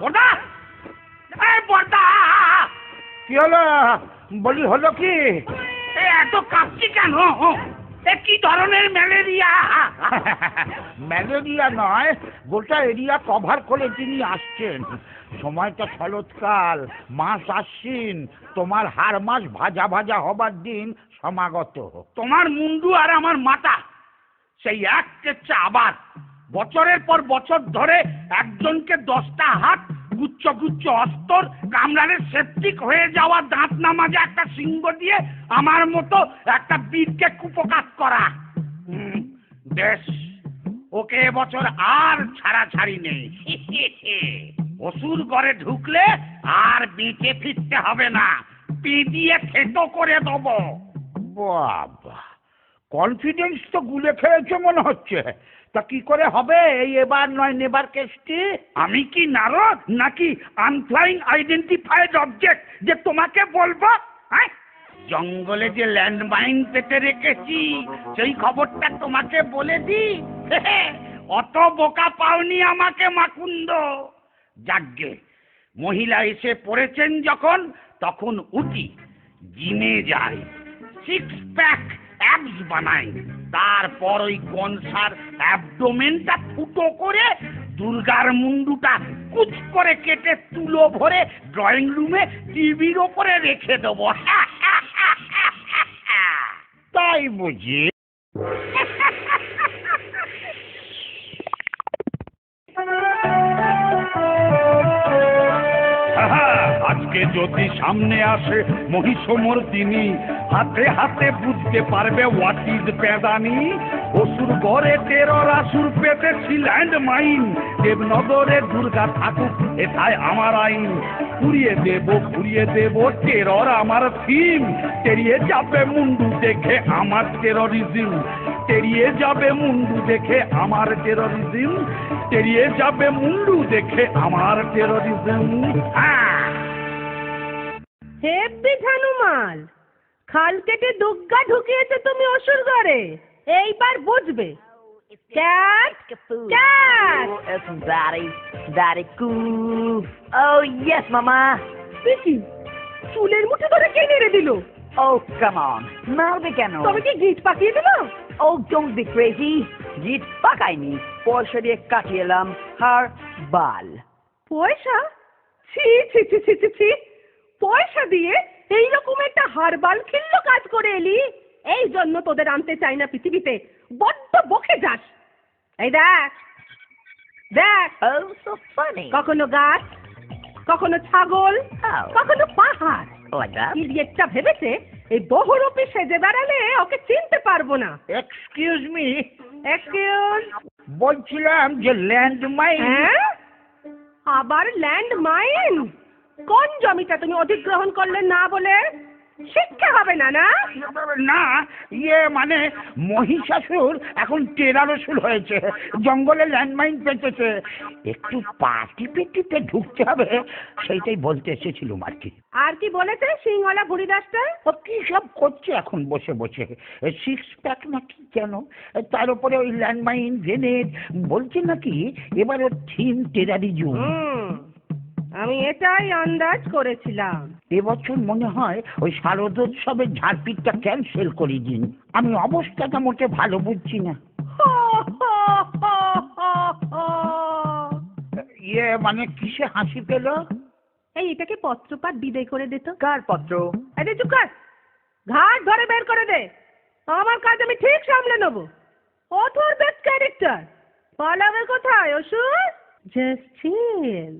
বড়দা, এই বড়দা, কি হলো? বলি হলো কি? এত কাঁপছি কেন? কি ধরনের ম্যালেরিয়া? ম্যালেরিয়া নয়, গোটা এরিয়া কভার করে তিনি আসছেন। সময়টা শরৎকাল, মাস আশ্বিন, তোমার হাড় মাস ভাজা ভাজা হবার দিন সমাগত। তোমার মুন্ডু আর আমার মাথা সেই এক কেচ্ছে আবার বছরের পর বছর ধরে একজনকে 10টা হাত, গুচ্ছ গুচ্ছ অস্তর, কামরানের সেপটিক হয়ে যাওয়া দাঁত নামাজে একটা সিংহ দিয়ে আমার মতো একটা বীরকে কুপকাত করা। বেশ, ওকে এবছর আর ছাড়াছাড়ি নেই। অসুর ঘরে ঢুকলে আর বেঁচে ফিরতে হবে না, পিদিয়ে থেতো করে দেবো। বাবা, কনফিডেন্স তো গুলে খেয়েছে মনে হচ্ছে। তা কি করে হবে এই এবার নয় নেবার কেসটি? আমি কি নারদ নাকি আনফ্লাইং আইডেন্টিফাইড অবজেক্ট যে তোমাকে বলবো? জঙ্গলে যে ল্যান্ডমাইন পেতে রেখেছি সেই খবরটা তোমাকে বলে দি। অত বোকা পাওনি আমাকে মাকুন্দ। যাগ্গে, মহিলা এসে পড়েছেন যখন, তখন উঠি, জিমে যাই, 6 প্যাক অ্যাবস বানাই, তারপর ওই কনসার অ্যাবডোমেনটা ফুটো করে দুর্গার মুন্ডুটা কুচ করে কেটে তুলো ভরে ড্রয়িং রুমে টিভির ওপরে রেখে দেবো। তাই বুঝি? আজকে যদি সামনে আসে মহিষমর্দিনী, হাতে হাতে বুঝতে পারবে হোয়াট ইজ পেদানি। অসুর ঘরে টেরর আসুর পেতেছি ল্যান্ড মাইন, দেবনগরে দুর্গা থাকুক এটাই আমার আইন। পুড়িয়ে দেব টেরর আমার থিম, তেড়িয়ে যাবে মুন্ডু দেখে আমার টেররিজম, তেড়িয়ে যাবে মুন্ডু দেখে আমার টেররিজম, তেড়িয়ে যাবে মুন্ডু দেখে আমার টেররিজম। হেব্বি ঝানুমাল, খাল কেটে দুগ্গা ঢুকিয়েছে তুমি অসুর ঘরে, এইবার বুঝবে। Cat cat, It's Daddy cool. Oh yes, Mama. কি চুলের মুঠি ধরে কে নেড়ে দিল? Oh come on, মারবে কেন? তবে কি গিট পাকিয়ে দিল? Oh don't be crazy. গিট পাকাইনি, পয়সা দিয়ে কাটিয়ে এলাম হার বাল। পয়সা? ছি ছি ছি ছি ছি ছি, পয়সা দিয়ে এইরকম একটা হারবাল খিল্ল কাজ করে এলি। এই জন্য তোদের আনতে চাই না পৃথিবীতে, বড্ড বকে যাস। এই দেখ দেখ, Oh so funny. কখনো গাছ, কখনো ছাগল, Oh. কখনো পাহাড়। Like that? ইডিয়েটটা ভেবেছে এই বহুরূপী সেজে দাঁড়ালে ওকে চিনতে পারবো না। Excuse me, excuse? বলছিলাম যে ল্যান্ড মাইন। হ্যাঁ, আবার ল্যান্ড মাইন? কোন জমিটা তুমি অধিগ্রহণ করলে না বলে? শিক্ষা হবে না না? না, ইয়ে মানে মহিষাসুর এখন টেরারসুর হয়েছে, জঙ্গলে ল্যান্ডমাইন পেতেছে, একটু টিপে টিপে ঢুকতে হবে, সেইটাই বলতে এসেছিলাম আর কি। আর কি বলেছে সিংওয়ালা বুড়িদাসটা? ও কি সব করছে এখন বসে বসে, 6 প্যাক নাকি কেন, তার উপরে ওই ল্যান্ডমাইন গ্রেনেড, বলছে নাকি এবার ওর থিম টেরারিজম। আমি এটাই আন্দাজ করেছিলাম। এবছর মনে হয় ওই শারদোৎসবের ঝাড়পিটটা ক্যান্সেল করে দিন, আমি অবস্থাটা মোটে ভালো বুঝছি না। ইয়ে মানে কিসে হাসি পেল? এই এটাকে পত্রপাঠ বিদায় করে দে তো। কার পত্র? আরে চুপ কর, ঘাট ধরে বের করে দে, আমার কাজ আমি ঠিক সামলে নেবো। অথর বেস্ট ক্যারেক্টার পালাবে কোথায় অসুর? জাস্ট চিল।